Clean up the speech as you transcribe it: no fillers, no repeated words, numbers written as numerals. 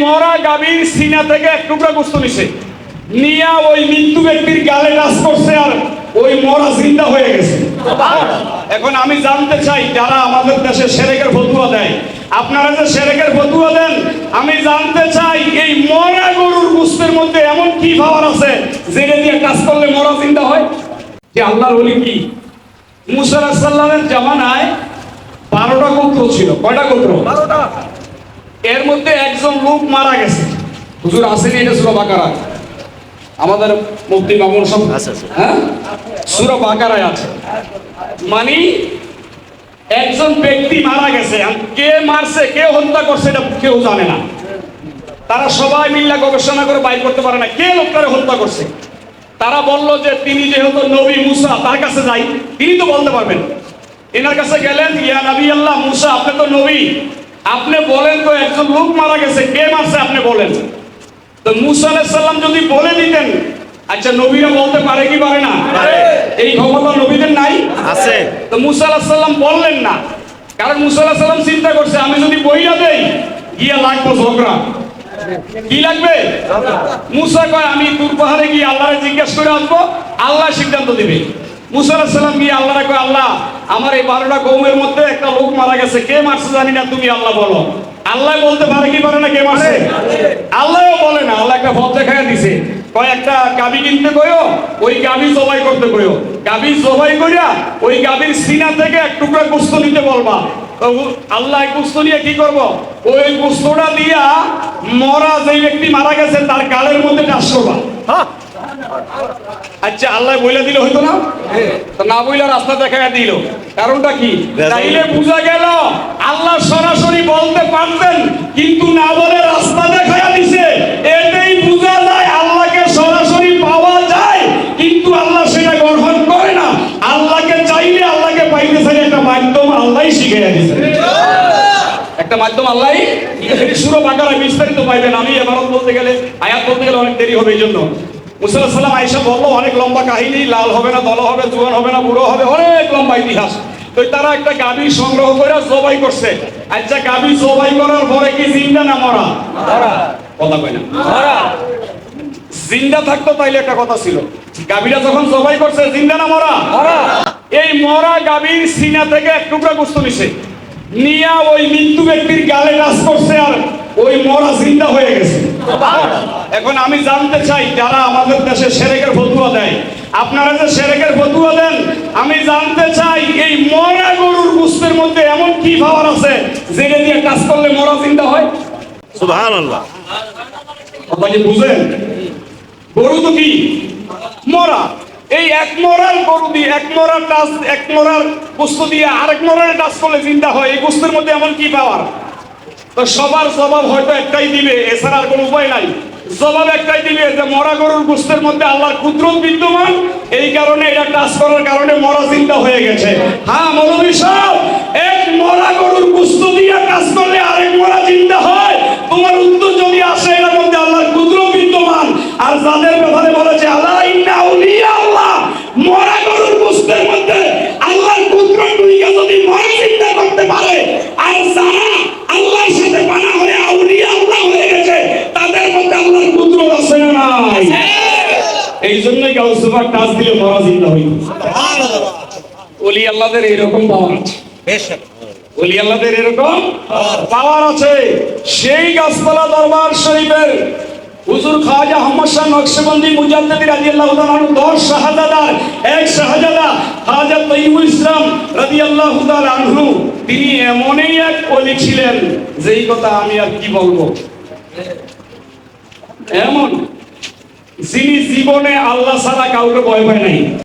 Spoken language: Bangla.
মরা গাভীর সিনা থেকে এক টুকরা গোশত নিছে, নিয়া ওই মৃত্যু ব্যক্তির গালে টাচ করছে আর ওই মরা জিন্দা হয়ে গেছে। এখন আমি জানতে চাই, যারা আমাদের দেশে শিরকের ফতোয়া দেয়, আপনারা যে শিরকের ফতোয়া দেন, আমি জানতে চাই এই মরা গরুর গোশতের মধ্যে এমন কি পাওয়ার আছে যেটা দিয়ে কাজ করলে মরা জিন্দা হয়? যে আল্লাহর ওলি কি মুসা আলাইহিস সালামের জামানায় 12টা গোত্র ছিল। কয়টা গোত্র? 12টা। এর মধ্যে একজন লোক মারা গেছে। হুজুর আসেনি, এটা সূরা বাকারা, আমাদের মুফতি মামুন সব, হ্যাঁ, সূরা বাকারায় আছে। মানে একজন ব্যক্তি মারা গেছে, কে মারছে, কে হত্যা করছে এটা কেউ জানে না। তারা সবাই মিলে গবেষণা করে বাইর করতে পারে না কে লোকটারে হত্যা করছে। তারা বলল যে তিনি যেহেতু নবী মুসা, তার কাছে যাই, তিনি তো বলতে পারবেন। এনার কাছে গেলেন, ইয়া নবী আল্লাহ মুসা, আপনি তো নবী, আপনি বলেন তো একজন লোক মারা গেছে, কে মারছে আপনি বলেন। তো মুসা আলাইহিস সালাম যদি বলে দিতেন, আচ্ছা নবীরা বলতে পারে কি পারে না? এই ক্ষমতা নবীদের নাই? আছে। তো মুসা আলাইহিস সালাম বললেন না, কারণ মুসা আলাইহিস সালাম চিন্তা করছে আমি যদি বইলা দেই গিয়া লাগবো ঝগড়া। কি লাগবে? মুসা কয় আমি তুর পাহাড়ে গিয়ে আল্লাহরে জিজ্ঞেস করে আসবো, আল্লাহ সিদ্ধান্ত দিবে। মুসা আলাইহিস সালাম গিয়ে আল্লাহরে কয়, আল্লাহ আমার এই 12টা কওমের মধ্যে একটা লোক মারা গেছে, কে মারছে জানি না, তুমি আল্লাহ বলো। আল্লাহ বলতে পারে কি পারে না কে মারছে? আল্লাহও বলে না। আল্লাহ একটা পথ দেখায় দিছে, কয় একটা গাভী কিনতে কইও, ওই গাভী জবাই করতে কইও, গাভী জবাই কইরা ওই গাভীর সিনা থেকে এক টুকরা গোশত নিতে বলবা। আল্লাহ গোশত নিয়ে কি করব? ওই গোশতটা দিয়া মরা যে ব্যক্তি মারা গেছে তার গালের মধ্যে টাচ করবা। আচ্ছা আল্লাহ বইলা দিলে হইতো না? না বইলা রাস্তা দেখায় দিল। কারণটা কি? তাইলে বুঝা গেল আল্লাহ সরাসরি বলতে পারতেন, কিন্তু না বলে রাস্তা দেখায় দিছে। এটাই বুঝা যায় আল্লাহকে সরাসরি পাওয়া যায়, কিন্তু আল্লাহ সেটা গ্রহণ করে না। আল্লাহকে চাইলে আল্লাহকে পাইতে চাইলে একটা মাধ্যম আল্লাহই শিখিয়ে দিয়েছে, একটা মাধ্যম আল্লাহই। সূরা বাকারা বিস্তারিত পাইবেন। আমি এবারত বলতে গেলে, আয়াত বলতে গেলে অনেক দেরি হবে, এই জন্য মুসা আলাইহিস সালাম আয়েশা বললো অনেক লম্বা কাহিনী, লাল হবে না দলা হবে, জোয়ান হবে না বুড়ো হবে, অনেক লম্বা ইতিহাস। তো তারা একটা গাভী সংগ্রহ করে জবাই করছে। আচ্ছা গাভী জবাই করার পরে কি জিন্দা না মরা? কথা কয় না, মরা। জিন্দা থাকতো তাইলে একটা কথা ছিল, গাভীটা যখন জবাই করছে জিন্দা না মরা? এই মরা গাভীর সিনা থেকে এক টুকরা গোশত নিছে, নিয়া ওই মৃত্যু ব্যক্তির গালে টাচ করছে আর ওই মরা জিন্দা হয়ে গেছে। এখন আমি জানতে চাই, যারা আমাদের দেশে শিরকের ফতোয়া দেয়, আপনারা যে শিরকের ফতোয়া দেন, আমি জানতে চাই এই মরা গরুর গোশতের মধ্যে এমন কি পাওয়ার আছে যেটা দিয়ে কাজ করলে মরা জিন্দা হয়? সুবহানাল্লাহ। কথা কি বুঝেন? গরু তো কি মরা, এই এক মরার গরু দিয়ে এক মরার গোশত দিয়ে আরেক মরার টাচ করলে জিন্দা হয়, এই গোশতের মধ্যে এমন কি পাওয়ার? তো সবার জবাব হয়তো একটাই দিবে, এছাড়া আর কোনো উপায় নাই। জবাব একটাই দিবে যে মরা গরুর গোশতের মধ্যে আল্লাহর কুদরত বিদ্যমান, এই কারণে এটা টাচ করার কারণে মরা জিন্দা হয়ে গেছে। হ্যাঁ মৌলভী সাহেব, এক মরা গরুর গোশত দিয়ে কাজ করলে আরেক মরা জিন্দা হয়, তোমার উত্তর যদি আসে এর মধ্যে আল্লাহর কুদরত বিদ্যমান। আর যাদের ব্যাপারে বলেছে আল্লাহ ইন্না আউলিয়া আল্লাহ, মরা গরুর গোশতের মধ্যে আল্লাহর কুদরত ঢুকে যদি মরা জিন্দা করতে পারে, আর যারা আল্লাহর সাথে বানা হয়ে আউলিয়া আল্লাহ হয়ে গেছে, তাদের মধ্যে আল্লাহর কুদরত আছে না নাই? এই জন্যই গাউসুফার টাচ দিলে মরা জিন্দা হইতো। সুবহানাল্লাহ। ওলি আল্লাহদের এরকম পাওয়ার আছে, বেশক ওলি আল্লাহদের এরকম পাওয়ার আছে। সেই গাছতলা দরবার শরীফের হুজুর খাজা আহমদ শাহ নকশবন্দি মুজাদ্দিদি রাদিয়াল্লাহু তাআলা আনহু 10 শাহজাদার এক শাহজাদা খাজা তয়্যিবুল ইসলাম রাদিয়াল্লাহু তাআলা আনহু, তিনি এমনই এক ওলি ছিলেন যেই কথা আমি আর কি বলবো। এমন যিনি জীবনে আল্লাহ ছাড়া কাউকে ভয় পায় নাই।